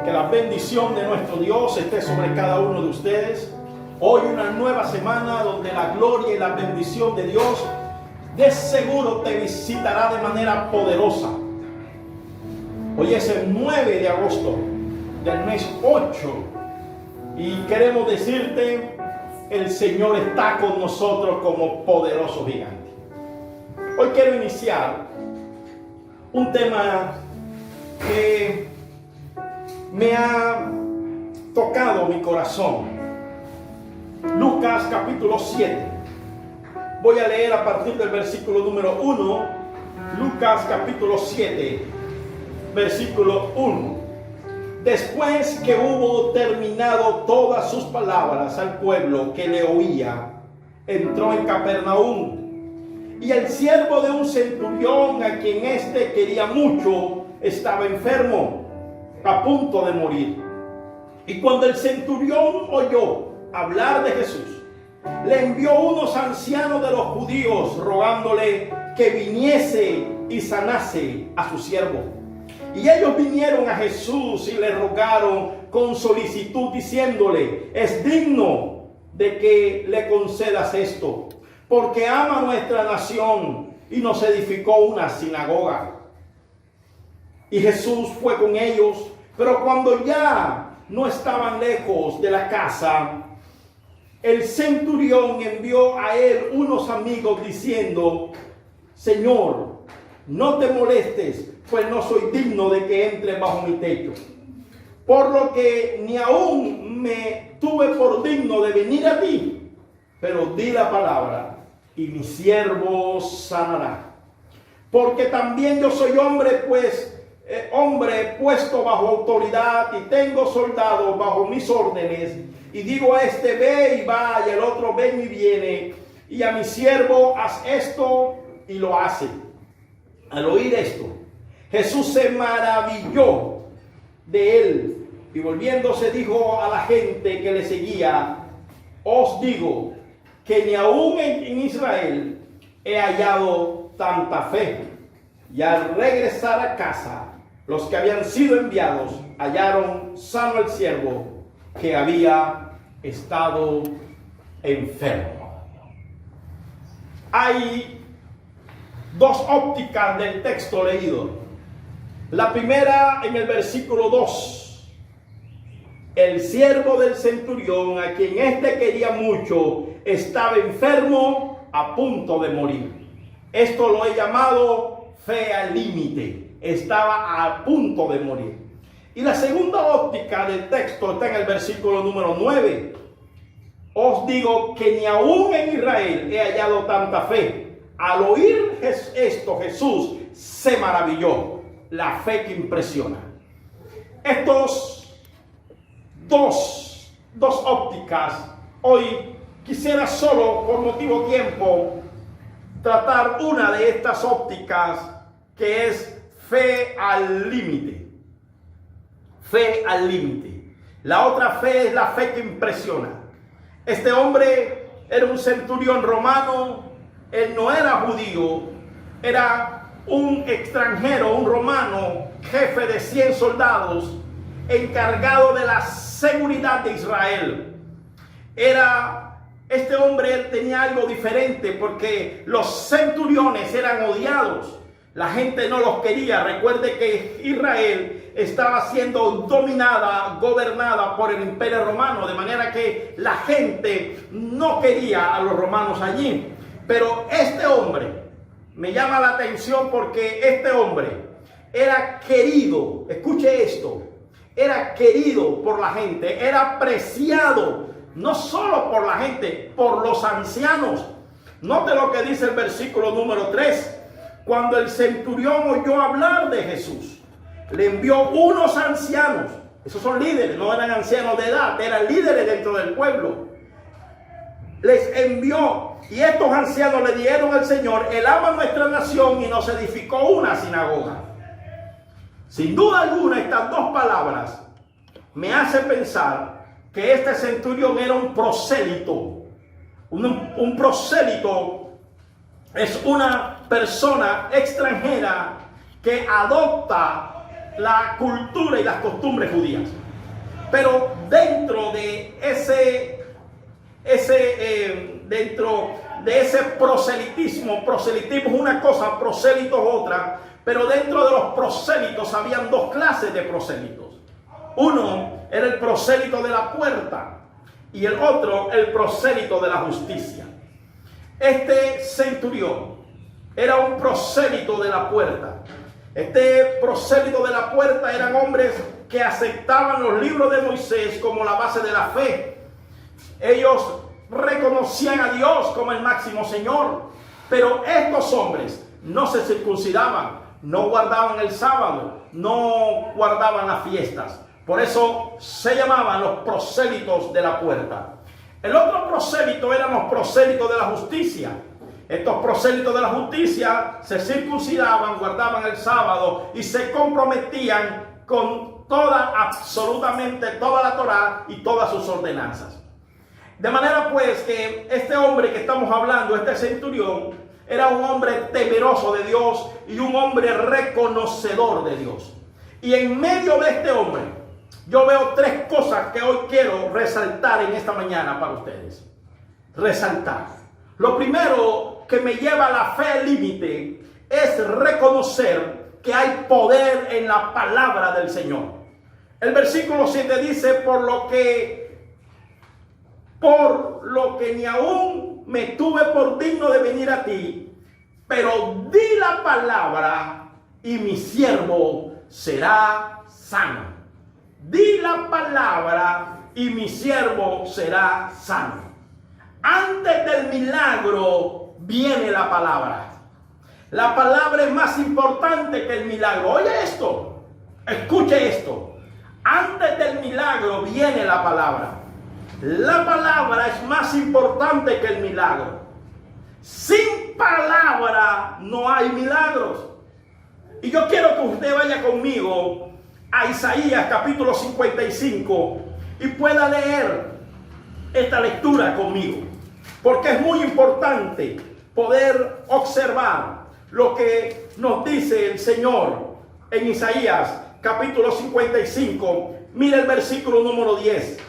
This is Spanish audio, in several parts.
Que la bendición de nuestro Dios esté sobre cada uno de ustedes. Hoy una nueva semana donde la gloria y la bendición de Dios de seguro te visitará de manera poderosa. Hoy es el 9 de agosto del mes 8 y queremos decirte, el Señor está con nosotros como poderoso gigante. Hoy quiero iniciar un tema que me ha tocado mi corazón. Lucas capítulo 7. Voy a leer a partir del versículo número 1. Lucas capítulo 7, versículo 1. Después que hubo terminado todas sus palabras al pueblo que le oía, entró en Capernaum. Y el siervo de un centurión, a quien éste quería mucho, estaba enfermo, a punto de morir. Y cuando el centurión oyó hablar de Jesús, le envió unos ancianos de los judíos rogándole que viniese y sanase a su siervo. Y ellos vinieron a Jesús y le rogaron con solicitud diciéndole: es digno de que le concedas esto, porque ama nuestra nación y nos edificó una sinagoga. Y Jesús fue con ellos, pero cuando ya no estaban lejos de la casa, el centurión envió a él unos amigos diciendo: Señor, no te molestes, pues no soy digno de que entres bajo mi techo. Por lo que ni aún me tuve por digno de venir a ti, pero di la palabra y mi siervo sanará. Porque también yo soy hombre, hombre puesto bajo autoridad y tengo soldados bajo mis órdenes. Y digo a este: ve y va, y al otro: ven y viene. Y a mi siervo: haz esto, y lo hace. Al oír esto, Jesús se maravilló de él, y volviéndose dijo a la gente que le seguía: os digo que ni aún en Israel he hallado tanta fe. Y al regresar a casa, los que habían sido enviados hallaron sano al siervo que había estado enfermo. Hay dos ópticas del texto leído. La primera en el versículo 2. El siervo del centurión, a quien éste quería mucho, estaba enfermo, a punto de morir. Esto lo he llamado fe al límite. Estaba a punto de morir. Y la segunda óptica del texto está en el versículo número 9. Os digo que ni aún en Israel he hallado tanta fe. Al oír esto, Jesús se maravilló. La fe que impresiona. Estos dos ópticas, hoy quisiera solo, por motivo de tiempo, tratar una de estas ópticas, que es fe al límite. Fe al límite. La otra fe es la fe que impresiona. Este hombre era un centurión romano. Él no era judío, era un extranjero, un romano, jefe de 100 soldados, encargado de la seguridad de Israel. Este hombre, él tenía algo diferente, porque los centuriones eran odiados. La gente no los quería. Recuerde que Israel estaba siendo dominada, gobernada por el Imperio Romano, de manera que la gente no quería a los romanos allí. Pero este hombre me llama la atención, porque este hombre era querido. Escuche esto: era querido por la gente, era apreciado no solo por la gente, por los ancianos. Note lo que dice el versículo número 3. Cuando el centurión oyó hablar de Jesús, le envió unos ancianos. Esos son líderes, no eran ancianos de edad, eran líderes dentro del pueblo. Les envió, y estos ancianos le dijeron al Señor: Él ama nuestra nación y nos edificó una sinagoga. Sin duda alguna, estas dos palabras me hacen pensar que este centurión era un prosélito. Un prosélito es una persona extranjera que adopta la cultura y las costumbres judías. Pero dentro de ese proselitismo es una cosa, prosélito es otra, pero dentro de los prosélitos habían dos clases de prosélitos. Uno era el prosélito de la puerta y el otro el prosélito de la justicia. Este centurión era un prosélito de la puerta. Este prosélito de la puerta eran hombres que aceptaban los libros de Moisés como la base de la fe. Ellos reconocían a Dios como el máximo Señor, pero estos hombres no se circuncidaban, no guardaban el sábado, no guardaban las fiestas. Por eso se llamaban los prosélitos de la puerta. El otro prosélito eran los prosélitos de la justicia. Estos prosélitos de la justicia se circuncidaban, guardaban el sábado y se comprometían con absolutamente toda la Torá y todas sus ordenanzas. De manera pues que este hombre que estamos hablando, este centurión, era un hombre temeroso de Dios y un hombre reconocedor de Dios. Y en medio de este hombre, yo veo tres cosas que hoy quiero resaltar en esta mañana para ustedes. Resaltar. Lo primero que me lleva a la fe al límite es reconocer que hay poder en la palabra del Señor. El versículo 7 dice, por lo que ni aún me tuve por digno de venir a ti, pero di la palabra y mi siervo será sano. Di la palabra y mi siervo será sano. Antes del milagro viene la palabra. La palabra es más importante que el milagro. Oye esto, escuche esto. Antes del milagro viene la palabra. La palabra es más importante que el milagro. Sin palabra no hay milagros. Y yo quiero que usted vaya conmigo a Isaías capítulo 55 y pueda leer esta lectura conmigo, porque es muy importante poder observar lo que nos dice el Señor en Isaías capítulo 55. Mira el versículo número 10.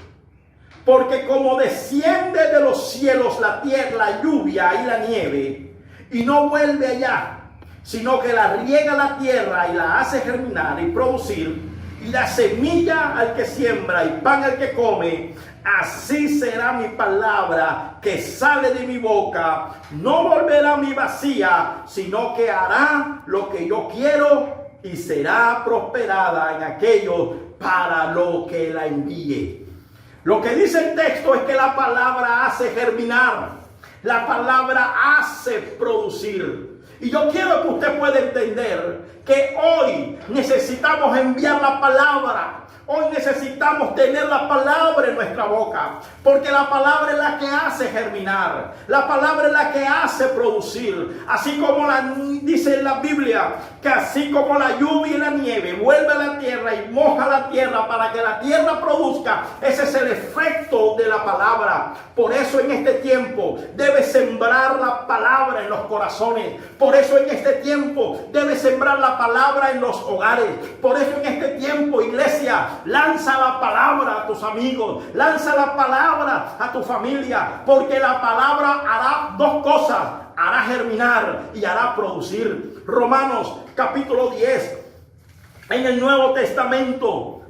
Porque como desciende de los cielos la tierra, la lluvia y la nieve, y no vuelve allá, sino que la riega la tierra y la hace germinar y producir, y da semilla al que siembra y pan al que come, así será mi palabra que sale de mi boca. No volverá a mí vacía, sino que hará lo que yo quiero y será prosperada en aquello para lo que la envíe. Lo que dice el texto es que la palabra hace germinar, la palabra hace producir. Y yo quiero que usted pueda entender que hoy necesitamos enviar la palabra. Hoy necesitamos tener la palabra en nuestra boca, porque la palabra es la que hace germinar, la palabra es la que hace producir. Así como dice en la Biblia, que así como la lluvia y la nieve vuelve a la tierra y moja la tierra para que la tierra produzca, ese es el efecto de la palabra. Por eso en este tiempo debe sembrar la palabra en los corazones. Por eso en este tiempo debe sembrar la palabra en los hogares. Por eso en este tiempo, iglesia, lanza la palabra a tus amigos, lanza la palabra a tu familia, porque la palabra hará dos cosas: hará germinar y hará producir. Romanos capítulo 10, en el Nuevo Testamento,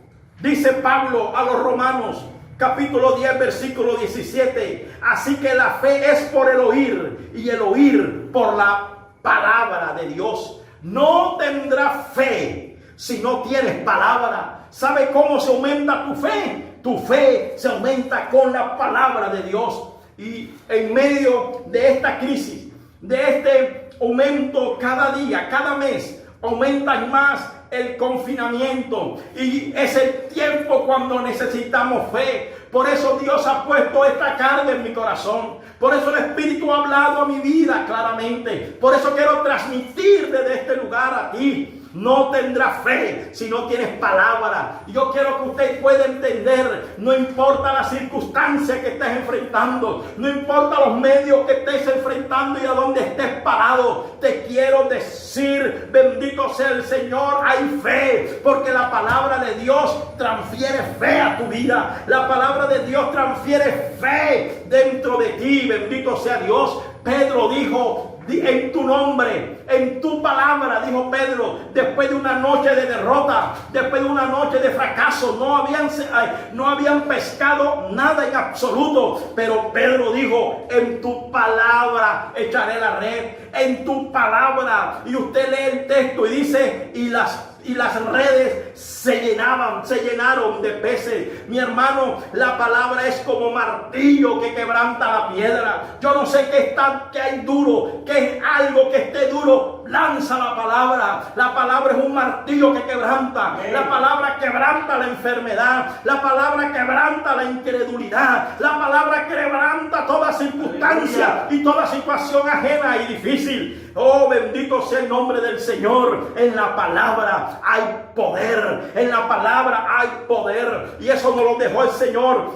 dice Pablo a los Romanos, capítulo 10, versículo 17, así que la fe es por el oír y el oír por la palabra de Dios. No tendrás fe si no tienes palabra. ¿Sabe cómo se aumenta tu fe? Tu fe se aumenta con la palabra de Dios. Y en medio de esta crisis, de este aumento cada día, cada mes, aumenta más el confinamiento. Y es el tiempo cuando necesitamos fe. Por eso Dios ha puesto esta carga en mi corazón. Por eso el Espíritu ha hablado a mi vida claramente. Por eso quiero transmitir desde este lugar a ti. no tendrás fe si no tienes palabra. Y yo quiero que usted pueda entender, no importa la circunstancia que estés enfrentando, no importa los medios que estés enfrentando y a dónde estés parado, te quiero decir, bendito sea el Señor, hay fe, porque la palabra de Dios transfiere fe a tu vida. La palabra de Dios transfiere fe dentro de ti, bendito sea Dios. Pedro dijo, en tu nombre, en tu palabra, dijo Pedro, después de una noche de derrota, después de una noche de fracaso, no habían pescado nada en absoluto, pero Pedro dijo, en tu palabra echaré la red, en tu palabra. Y usted lee el texto y dice, y las redes se llenaron de peces. Mi hermano, la palabra es como martillo que quebranta la piedra. Yo no sé qué hay duro, que es algo que esté duro. Lanza la palabra. La palabra es un martillo que quebranta. La palabra quebranta la enfermedad. La palabra quebranta la incredulidad. La palabra quebranta toda circunstancia y toda situación ajena y difícil. Oh, bendito sea el nombre del Señor. En la palabra hay poder. En la palabra hay poder. Y eso nos lo dejó el Señor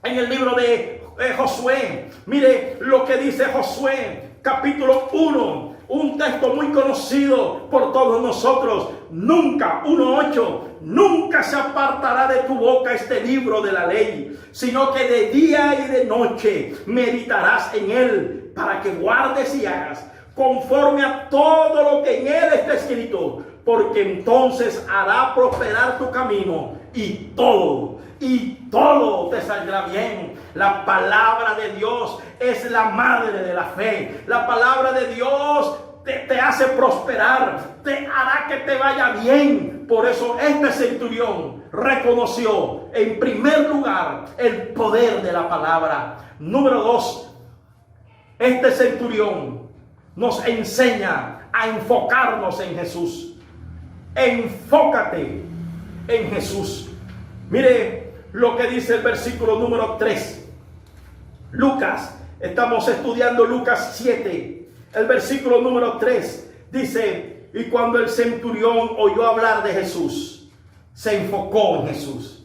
en el libro de Josué. Mire lo que dice Josué, capítulo 1. Un texto muy conocido por todos nosotros. Nunca, 1:8, nunca se apartará de tu boca este libro de la ley, sino que de día y de noche meditarás en él, para que guardes y hagas conforme a todo lo que en él está escrito, porque entonces hará prosperar tu camino y todo te saldrá bien. La palabra de Dios es la madre de la fe. La palabra de Dios te hace prosperar, te hará que te vaya bien. Por eso este centurión reconoció en primer lugar el poder de la palabra. Número 2, este centurión nos enseña a enfocarnos en Jesús. Enfócate en Jesús. Mire lo que dice el versículo número 3. Lucas, estamos estudiando Lucas 7. El versículo número 3 dice, y cuando el centurión oyó hablar de Jesús, se enfocó en Jesús.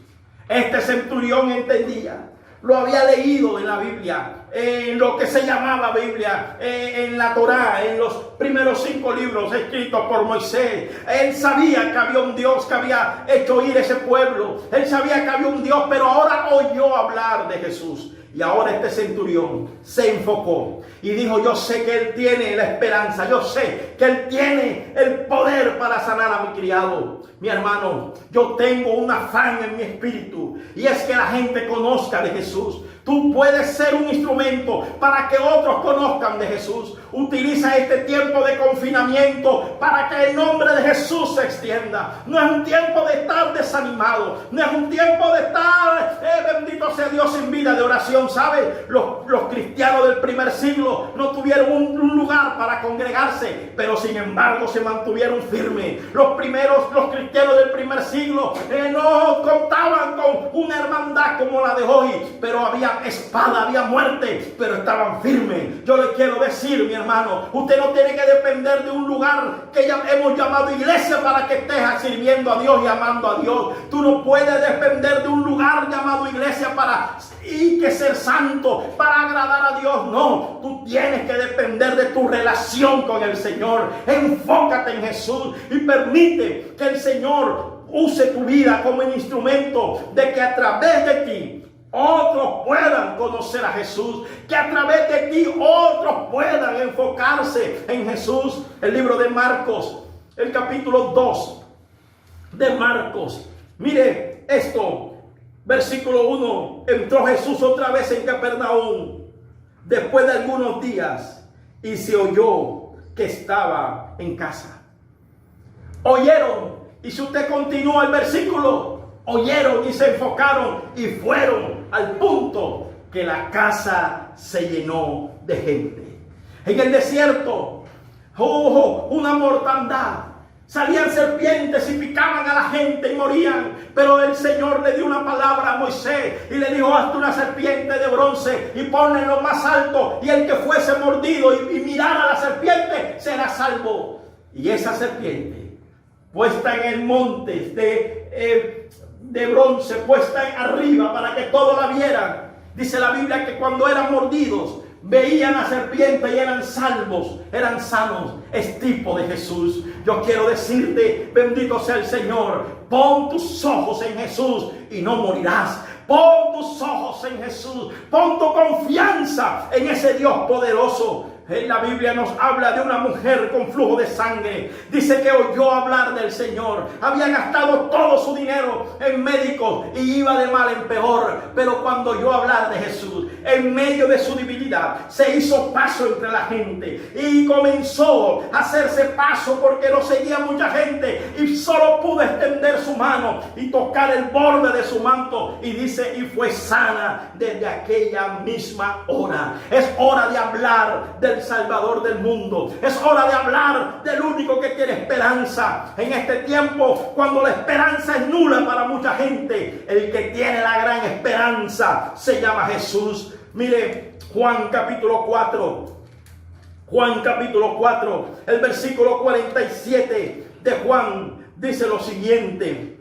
Este centurión entendía, lo había leído en la Biblia, en lo que se llamaba Biblia, en la Torá, en los primeros 5 libros escritos por Moisés. Él sabía que había un Dios que había hecho ir ese pueblo. Él sabía que había un Dios, pero ahora oyó hablar de Jesús. Y ahora este centurión se enfocó y dijo, yo sé que Él tiene la esperanza, yo sé que Él tiene el poder para sanar a mi criado. Mi hermano, yo tengo un afán en mi espíritu, y es que la gente conozca de Jesús. Tú puedes ser un instrumento para que otros conozcan de Jesús. Utiliza este tiempo de confinamiento para que el nombre de Jesús se extienda. No es un tiempo de estar desanimado. No es un tiempo de estar, bendito sea Dios, en vida de oración. ¿Sabe? Los cristianos del primer siglo no tuvieron un lugar para congregarse, pero sin embargo se mantuvieron firmes. Los cristianos del primer siglo no contaban con una hermandad como la de hoy, pero había espada, había muerte, pero estaban firmes. Yo le quiero decir, mi hermano, usted no tiene que depender de un lugar que ya hemos llamado iglesia para que estés sirviendo a Dios y amando a Dios. Tú no puedes depender de un lugar llamado iglesia y que ser santo, para agradar a Dios. No, tú tienes que depender de tu relación con el Señor. Enfócate en Jesús y permite que el Señor use tu vida como un instrumento de que a través de ti otros puedan conocer a Jesús, que a través de ti otros puedan enfocarse en Jesús. El libro de Marcos, el capítulo 2 de Marcos. Mire esto, versículo 1. Entró Jesús otra vez en Capernaum después de algunos días y se oyó que estaba en casa. Oyeron, y si usted continúa el versículo, oyeron y se enfocaron y fueron al punto que la casa se llenó de gente. En el desierto hubo una mortandad. Salían serpientes y picaban a la gente y morían. Pero el Señor le dio una palabra a Moisés y le dijo, hazte una serpiente de bronce y ponla en lo más alto, y el que fuese mordido y mirara a la serpiente será salvo. Y esa serpiente puesta en el monte de bronce, puesta arriba para que todos la vieran. Dice la Biblia que cuando eran mordidos, veían a la serpiente y eran salvos, eran sanos. Es tipo de Jesús. Yo quiero decirte, bendito sea el Señor, pon tus ojos en Jesús y no morirás. Pon tus ojos en Jesús, pon tu confianza en ese Dios poderoso. En la Biblia nos habla de una mujer con flujo de sangre. Dice que oyó hablar del Señor. Había gastado todo su dinero en médicos y iba de mal en peor. Pero cuando oyó hablar de Jesús, en medio de su debilidad, se hizo paso entre la gente y comenzó a hacerse paso porque lo seguía mucha gente. Y solo pudo extender su mano y tocar el borde de su manto. Y dice, y fue sana desde aquella misma hora. Es hora de hablar del Salvador del mundo. Es hora de hablar del único que tiene esperanza. En este tiempo, cuando la esperanza es nula para mucha gente, el que tiene la gran esperanza se llama Jesús. Mire, Juan capítulo 4. Juan capítulo 4, el versículo 47 de Juan dice lo siguiente: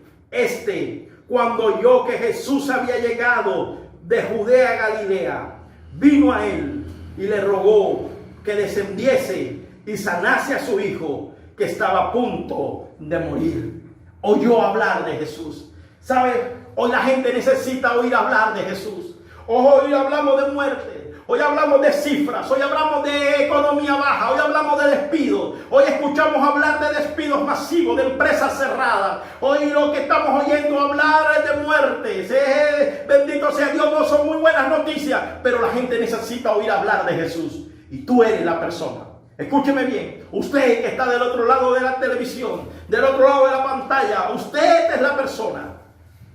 cuando oyó que Jesús había llegado de Judea a Galilea, vino a él y le rogó que descendiese y sanase a su hijo, que estaba a punto de morir. Oyó hablar de Jesús. ¿Sabe? Hoy la gente necesita oír hablar de Jesús. Hoy hablamos de muerte, hoy hablamos de cifras, hoy hablamos de economía baja, hoy hablamos de despidos, hoy escuchamos hablar de despidos masivos, de empresas cerradas. Hoy lo que estamos oyendo hablar es de muertes. Bendito sea Dios, no son muy buenas noticias, pero la gente necesita oír hablar de Jesús. Y tú eres la persona. Escúcheme bien. Usted que está del otro lado de la televisión, del otro lado de la pantalla, usted es la persona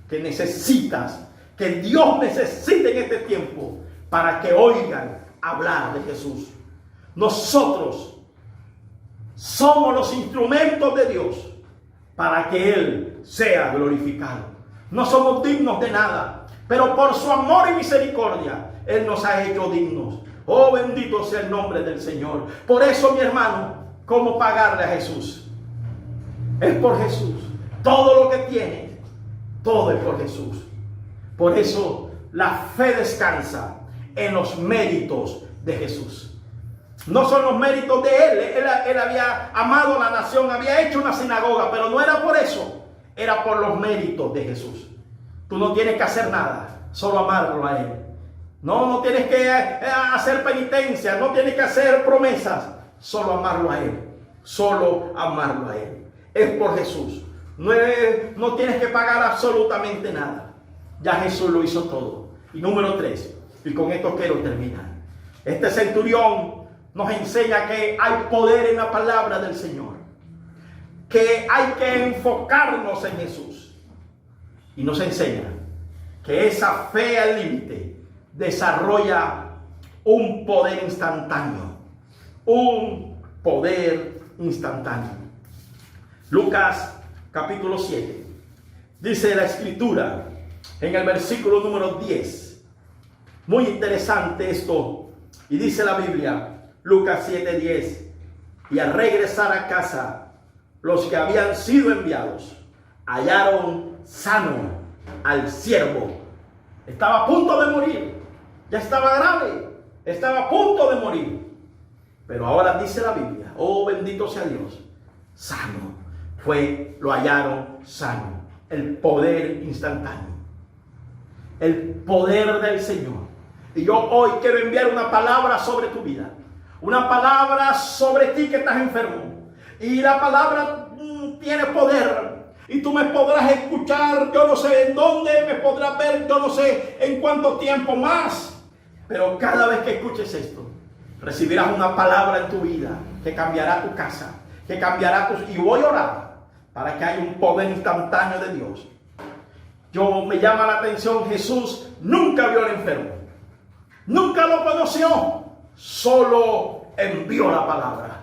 que necesitas, que Dios necesita en este tiempo para que oigan hablar de Jesús. Nosotros somos los instrumentos de Dios para que Él sea glorificado. No somos dignos de nada, pero por su amor y misericordia Él nos ha hecho dignos. Oh, bendito sea el nombre del Señor. Por eso, mi hermano, ¿cómo pagarle a Jesús? Es por Jesús. Todo lo que tiene, todo es por Jesús. Por eso la fe descansa en los méritos de Jesús. No son los méritos de Él. Él había amado a la nación, había hecho una sinagoga, pero no era por eso. Era por los méritos de Jesús. Tú no tienes que hacer nada, solo amarlo a Él. No tienes que hacer penitencia, no tienes que hacer promesas, solo amarlo a Él. Solo amarlo a Él. Es por Jesús. No tienes que pagar absolutamente nada. Ya Jesús lo hizo todo. Y número 3, y con esto quiero terminar. Este centurión nos enseña que hay poder en la palabra del Señor, que hay que enfocarnos en Jesús, y nos enseña que esa fe al límite desarrolla un poder instantáneo. Un poder instantáneo. Lucas capítulo 7. Dice la escritura en el versículo número 10. Muy interesante esto. Y dice la Biblia, Lucas 7:10. Y al regresar a casa, los que habían sido enviados hallaron sano al siervo. Estaba a punto de morir. Ya estaba grave. Estaba a punto de morir. Pero ahora dice la Biblia, oh bendito sea Dios, sano. Lo hallaron sano. El poder instantáneo. El poder del Señor. Y yo hoy quiero enviar una palabra sobre tu vida. Una palabra sobre ti que estás enfermo. Y la palabra tiene poder. Y tú me podrás escuchar, yo no sé en dónde, me podrás ver, yo no sé en cuánto tiempo más. Pero cada vez que escuches esto, recibirás una palabra en tu vida que cambiará tu casa, que cambiará y voy a orar para que haya un poder instantáneo de Dios. Me llama la atención, Jesús nunca vio al enfermo, nunca lo conoció, solo envió la palabra.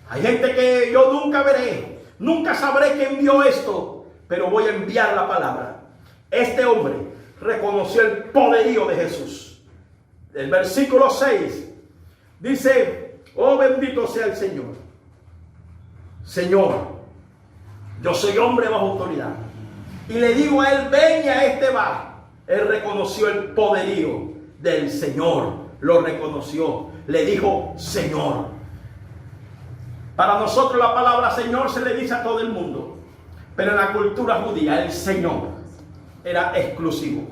Hay gente que yo nunca veré, nunca sabré quién envió esto, pero voy a enviar la palabra. Este hombre reconoció el poderío de Jesús. El versículo 6 dice, oh bendito sea el Señor. Señor, Yo soy hombre bajo autoridad. Y le digo a él, ven, y a este va. Él reconoció el poderío del Señor. Lo reconoció. Le dijo, Señor. Para nosotros la palabra Señor se le dice a todo el mundo. Pero en la cultura judía el Señor era exclusivo.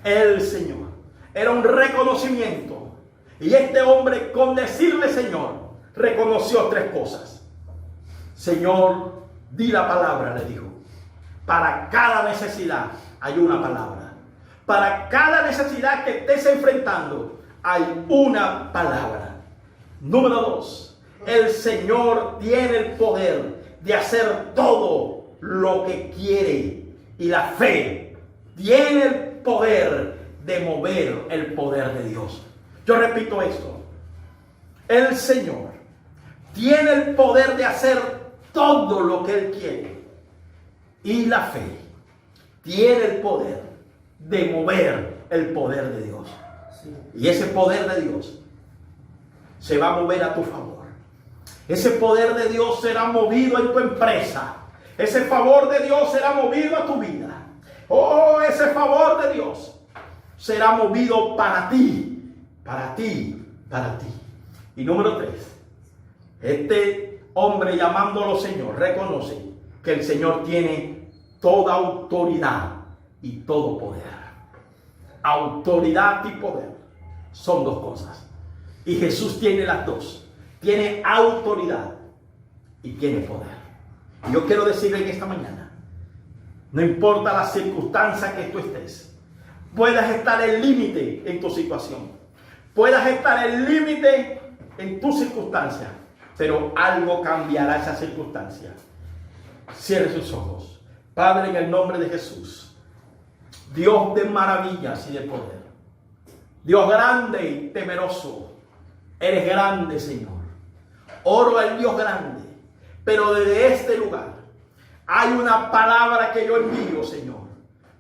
El Señor. Era un reconocimiento. Y este hombre, con decirle Señor, reconoció tres cosas. Señor, di la palabra, le dijo. Para cada necesidad hay una palabra. Para cada necesidad que estés enfrentando hay una palabra. Número 2. El Señor tiene el poder de hacer todo lo que quiere. Y la fe tiene el poder de mover el poder de Dios. Yo repito esto. El Señor tiene el poder de hacer todo lo que Él quiere. Y la fe tiene el poder de mover el poder de Dios. Y ese poder de Dios se va a mover a tu favor. Ese poder de Dios será movido en tu empresa. Ese favor de Dios será movido a tu vida. Oh, ese favor de Dios será movido para ti, para ti, para ti. Y número 3. Este hombre, llamándolo Señor, reconoce que el Señor tiene toda autoridad y todo poder. Autoridad y poder son dos cosas. Y Jesús tiene las dos. Tiene autoridad y tiene poder. Y yo quiero decirle en esta mañana, no importa la circunstancia que tú estés, puedas estar el límite en tu situación, puedas estar el límite en tu circunstancia, pero algo cambiará esa circunstancia. Cierre sus ojos. Padre, en el nombre de Jesús, Dios de maravillas y de poder, Dios grande y temeroso, eres grande, Señor. Oro al Dios grande, pero desde este lugar hay una palabra que yo envío, Señor.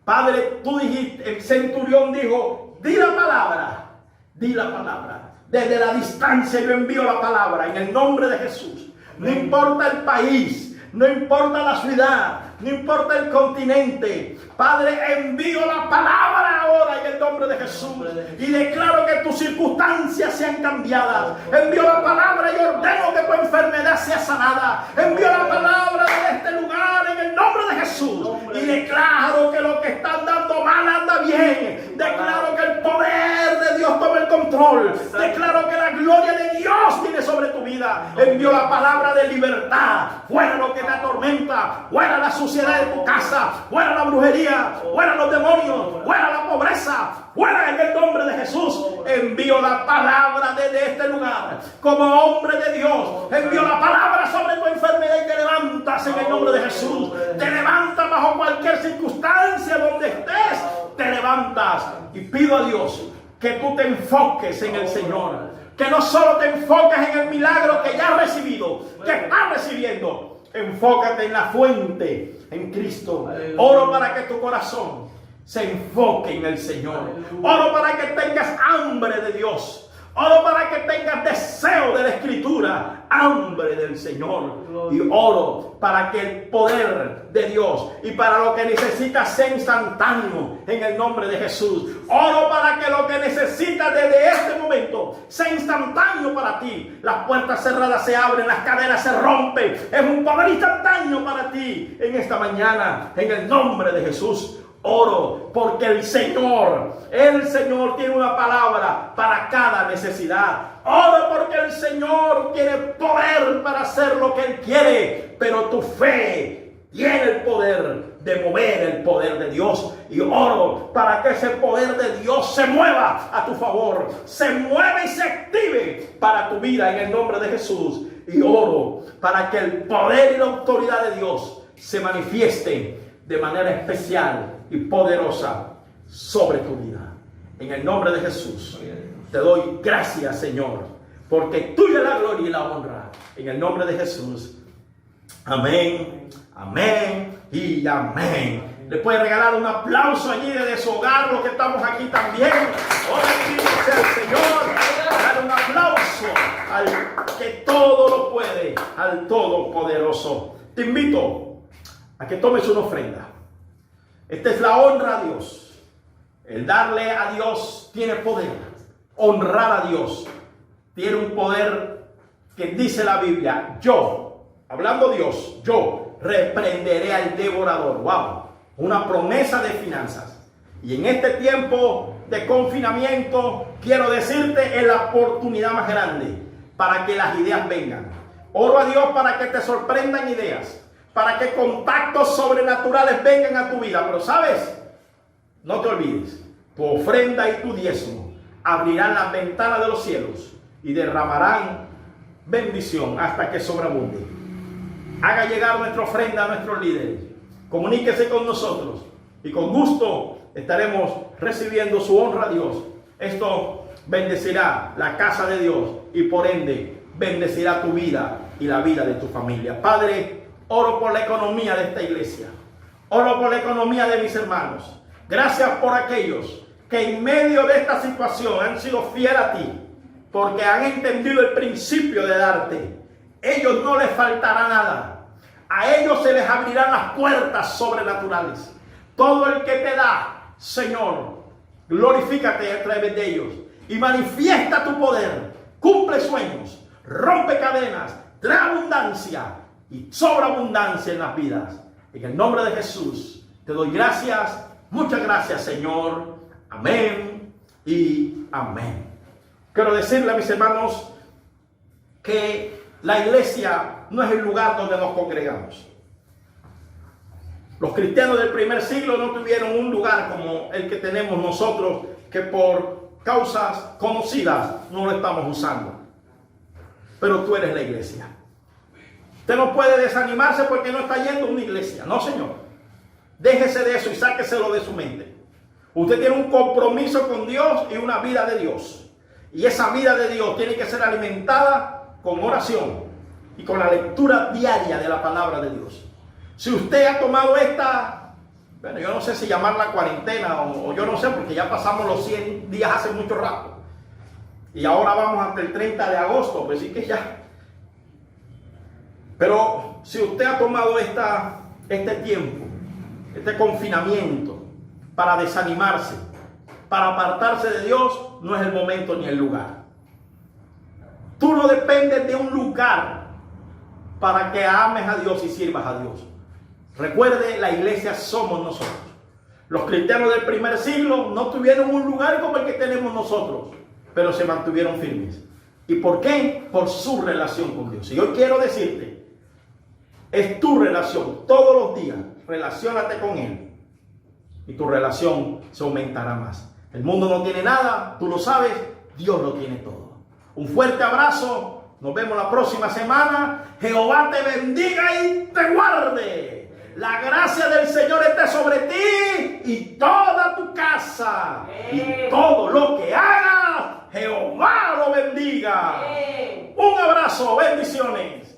Padre, tú dijiste, el centurión dijo, di la palabra, di la palabra. Desde la distancia yo envío la palabra en el nombre de Jesús. No importa el país, no importa la ciudad, no importa el continente. Padre, envío la palabra ahora en el nombre de Jesús. Y declaro que tus circunstancias sean cambiadas. Envío la palabra y ordeno que tu enfermedad sea sanada. Envío la palabra de este lugar en el nombre de Jesús. Y declaro que lo que está andando mal anda bien. Declaro que el poder de Dios toma el control. Declaro que la gloria de Dios viene sobre tu vida. Envío la palabra de libertad. Fuera lo que te atormenta. Fuera la suciedad de tu casa. Fuera la brujería. Fuera los demonios. Fuera la pobreza. Fuera en el nombre de Jesús. Envío la palabra desde este lugar. Como hombre de Dios. Envío la palabra sobre tu enfermedad y te levantas en el nombre de Jesús. Te levantas bajo cualquier circunstancia donde estés. Te levantas y pido a Dios que tú te enfoques en el Señor. Que no solo te enfoques en el milagro que ya has recibido, que estás recibiendo. Enfócate en la fuente, en Cristo. Oro para que tu corazón se enfoque en el Señor. Oro para que tengas hambre de Dios. Oro para que tengas deseo de la Escritura, hambre del Señor. Y oro para que el poder de Dios y para lo que necesitas sea instantáneo en el nombre de Jesús. Oro para que lo que necesitas desde este momento sea instantáneo para ti. Las puertas cerradas se abren, las cadenas se rompen. Es un poder instantáneo para ti en esta mañana, en el nombre de Jesús. Oro porque el Señor tiene una palabra para cada necesidad. Oro porque el Señor tiene poder para hacer lo que Él quiere. Pero tu fe tiene el poder de mover el poder de Dios. Y oro para que ese poder de Dios se mueva a tu favor. Se mueva y se active para tu vida en el nombre de Jesús. Y oro para que el poder y la autoridad de Dios se manifieste de manera especial y poderosa sobre tu vida. En el nombre de Jesús te doy gracias, Señor, porque tuya es la gloria y la honra. En el nombre de Jesús. Amén, amén y amén. Le puede regalar un aplauso allí desde su hogar, los que estamos aquí también. Oh, bendito sea el Señor. Dar un aplauso al que todo lo puede, al Todopoderoso. Te invito a que tomes una ofrenda. Esta es la honra a Dios. El darle a Dios tiene poder. Honrar a Dios tiene un poder que dice la Biblia. Yo, hablando Dios, yo reprenderé al devorador. Wow, una promesa de finanzas. Y en este tiempo de confinamiento, quiero decirte, es la oportunidad más grande para que las ideas vengan. Oro a Dios para que te sorprendan ideas, para que contactos sobrenaturales vengan a tu vida. Pero ¿sabes? No te olvides, tu ofrenda y tu diezmo abrirán las ventanas de los cielos y derramarán bendición hasta que sobreabunde. Haga llegar nuestra ofrenda a nuestros líderes. Comuníquese con nosotros y con gusto estaremos recibiendo su honra a Dios. Esto bendecirá la casa de Dios y por ende bendecirá tu vida y la vida de tu familia. Padre, oro por la economía de esta iglesia. Oro por la economía de mis hermanos. Gracias por aquellos que en medio de esta situación han sido fieles a ti, porque han entendido el principio de darte. Ellos no les faltará nada. A ellos se les abrirán las puertas sobrenaturales. Todo el que te da, Señor, glorifícate a través de ellos y manifiesta tu poder. Cumple sueños, rompe cadenas, trae abundancia y sobreabundancia en las vidas. En el nombre de Jesús te doy gracias. Muchas gracias, Señor. Amén y amén. Quiero decirle a mis hermanos que la iglesia no es el lugar donde nos congregamos. Los cristianos del primer siglo no tuvieron un lugar como el que tenemos nosotros, que por causas conocidas no lo estamos usando. Pero tú eres la iglesia. Usted no puede desanimarse porque no está yendo a una iglesia. No, señor. Déjese de eso y sáqueselo de su mente. Usted tiene un compromiso con Dios y una vida de Dios. Y esa vida de Dios tiene que ser alimentada con oración y con la lectura diaria de la palabra de Dios. Si usted ha tomado esta, bueno, yo no sé si llamarla cuarentena o yo no sé, porque ya pasamos los 100 días hace mucho rato. Y ahora vamos hasta el 30 de agosto, pues sí que ya. Pero si usted ha tomado este tiempo, este confinamiento, para desanimarse, para apartarse de Dios, no es el momento ni el lugar. Tú no dependes de un lugar para que ames a Dios y sirvas a Dios. Recuerde, la iglesia somos nosotros. Los cristianos del primer siglo no tuvieron un lugar como el que tenemos nosotros, pero se mantuvieron firmes. ¿Y por qué? Por su relación con Dios. Y yo quiero decirte, es tu relación todos los días. Relaciónate con Él y tu relación se aumentará más. El mundo no tiene nada, tú lo sabes, Dios lo tiene todo. Un fuerte abrazo, nos vemos la próxima semana. Jehová te bendiga y te guarde. La gracia del Señor esté sobre ti y toda tu casa. Y todo lo que hagas, Jehová lo bendiga. Un abrazo, bendiciones.